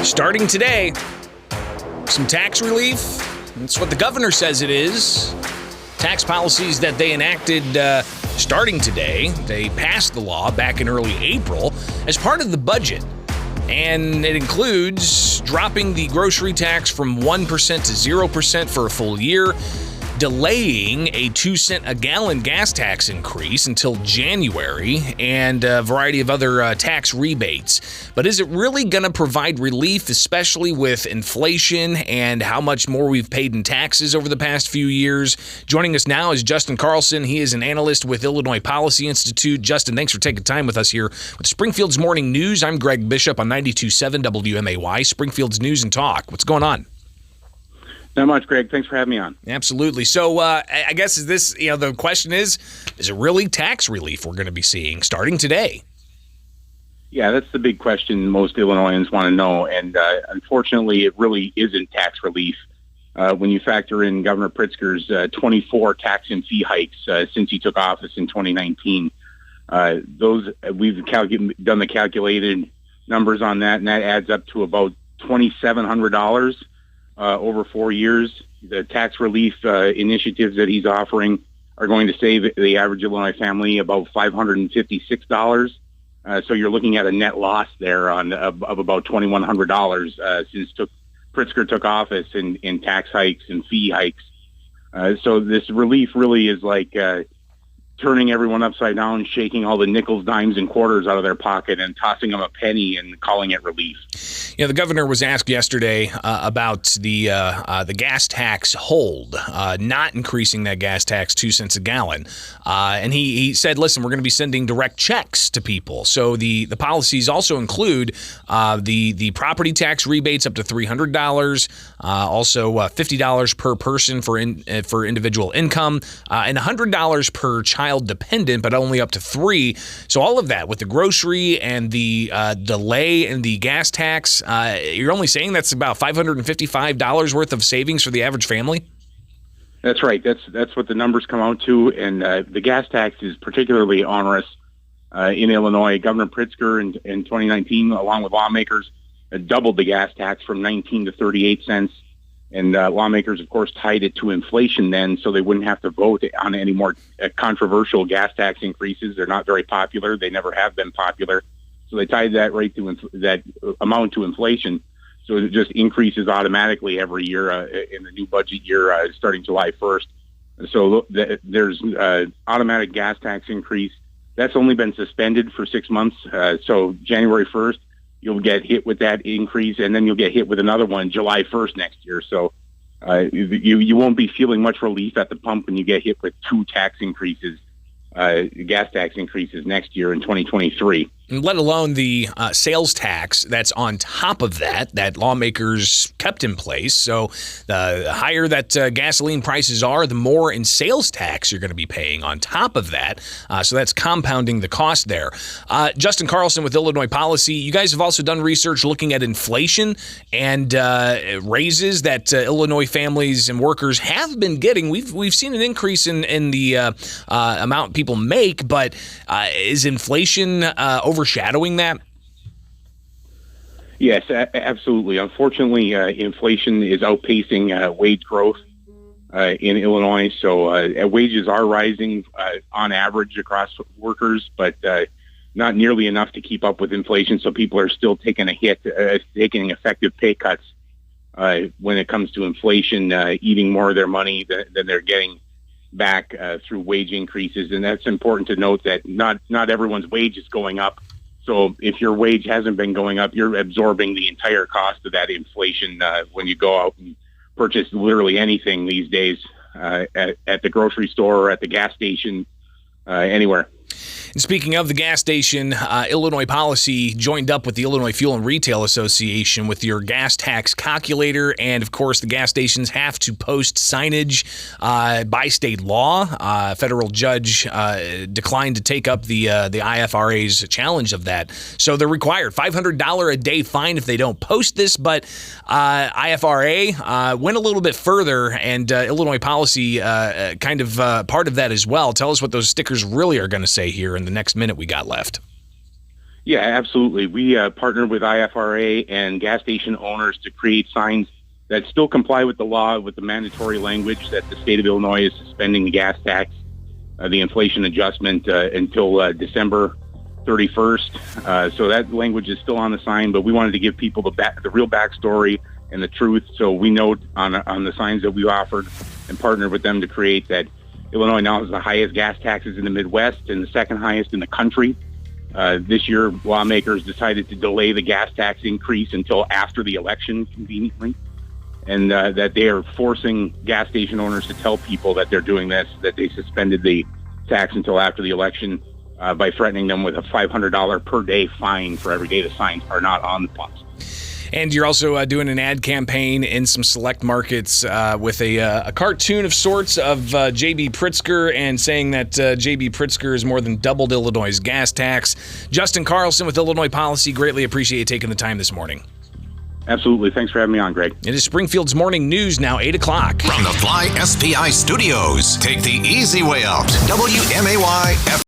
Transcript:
Starting today, some tax relief. That's what the governor says it is. Tax policies that they enacted starting today. They passed the law back in early April as part of the budget. And it includes dropping the grocery tax from 1% to 0% for a full year, delaying a 2-cent a gallon gas tax increase until January, and a variety of other tax rebates. But is it really going to provide relief, especially with inflation and how much more we've paid in taxes over the past few years? Joining us now is Justin Carlson. He is an analyst with Illinois Policy Institute. Justin, thanks for taking time with us here with Springfield's Morning News. I'm Greg Bishop on 92.7 WMAY, Springfield's News and Talk. What's going on? Not much, Greg. Thanks for having me on. Absolutely. So I guess is this, the question is it really tax relief we're going to be seeing starting today? Yeah, that's the big question most Illinoisans want to know. And unfortunately, it really isn't tax relief. When you factor in Governor Pritzker's 24 tax and fee hikes since he took office in 2019, we've done the calculated numbers on that, and that adds up to about $2,700 over 4 years. The tax relief initiatives that he's offering are going to save the average Illinois family about $556. So you're looking at a net loss there of about $2,100 since Pritzker took office in tax hikes and fee hikes. So this relief really is like turning everyone upside down, shaking all the nickels, dimes, and quarters out of their pocket and tossing them a penny and calling it relief. The governor was asked yesterday about the gas tax hold, not increasing that gas tax 2 cents a gallon. And he said, listen, we're going to be sending direct checks to people. So the policies also include the property tax rebates up to $300, also $50 per person for individual income, and $100 per child dependent, but only up to 3. So all of that with the grocery and the delay in the gas tax, you're only saying that's about $555 worth of savings for the average family? That's right. That's what the numbers come out to. And the gas tax is particularly onerous in Illinois. Governor Pritzker in 2019, along with lawmakers, doubled the gas tax from 19 to 38 cents. And lawmakers, of course, tied it to inflation then, so they wouldn't have to vote on any more controversial gas tax increases. They're not very popular. They never have been popular. So they tied that rate to that amount to inflation. So it just increases automatically every year in the new budget year starting July 1st. So there's automatic gas tax increase. That's only been suspended for 6 months. So January 1st, you'll get hit with that increase, and then you'll get hit with another one July 1st next year. So you won't be feeling much relief at the pump when you get hit with 2 tax increases, gas tax increases next year in 2023. Let alone the sales tax that's on top of that lawmakers kept in place. So the higher that gasoline prices are, the more in sales tax you're going to be paying on top of that. So that's compounding the cost there. Justin Carlson with Illinois Policy, you guys have also done research looking at inflation and raises that Illinois families and workers have been getting. We've seen an increase in the amount people make, but is inflation overshadowing that? Yes, absolutely. Unfortunately, inflation is outpacing wage growth in Illinois. So wages are rising on average across workers, but not nearly enough to keep up with inflation. So people are still taking a hit, taking effective pay cuts when it comes to inflation, eating more of their money than they're getting back through wage increases. And that's important to note that not everyone's wage is going up. So if your wage hasn't been going up, you're absorbing the entire cost of that inflation when you go out and purchase literally anything these days at the grocery store or at the gas station, anywhere. And speaking of the gas station, Illinois Policy joined up with the Illinois Fuel and Retail Association with your gas tax calculator. And, of course, the gas stations have to post signage by state law. Federal judge declined to take up the IFRA's challenge of that. So they're required $500 a day fine if they don't post this. But IFRA went a little bit further, and Illinois Policy kind of part of that as well. Tell us what those stickers really are going to say here in the next minute we got left. Yeah, absolutely. We partnered with IFRA and gas station owners to create signs that still comply with the law, with the mandatory language that the state of Illinois is suspending the gas tax, the inflation adjustment until December 31st. So that language is still on the sign, but we wanted to give people the real backstory and the truth. So we note on the signs that we offered and partnered with them to create that Illinois now has the highest gas taxes in the Midwest and the second highest in the country. This year, lawmakers decided to delay the gas tax increase until after the election, conveniently, and that they are forcing gas station owners to tell people that they're doing this, that they suspended the tax until after the election by threatening them with a $500 per day fine for every day the signs are not on the pumps. And you're also doing an ad campaign in some select markets with a cartoon of sorts of J.B. Pritzker and saying that J.B. Pritzker has more than doubled Illinois' gas tax. Justin Carlson with Illinois Policy, greatly appreciate you taking the time this morning. Absolutely. Thanks for having me on, Greg. It is Springfield's Morning News, now 8 o'clock. From the Fly SPI Studios, take the easy way out. WMAY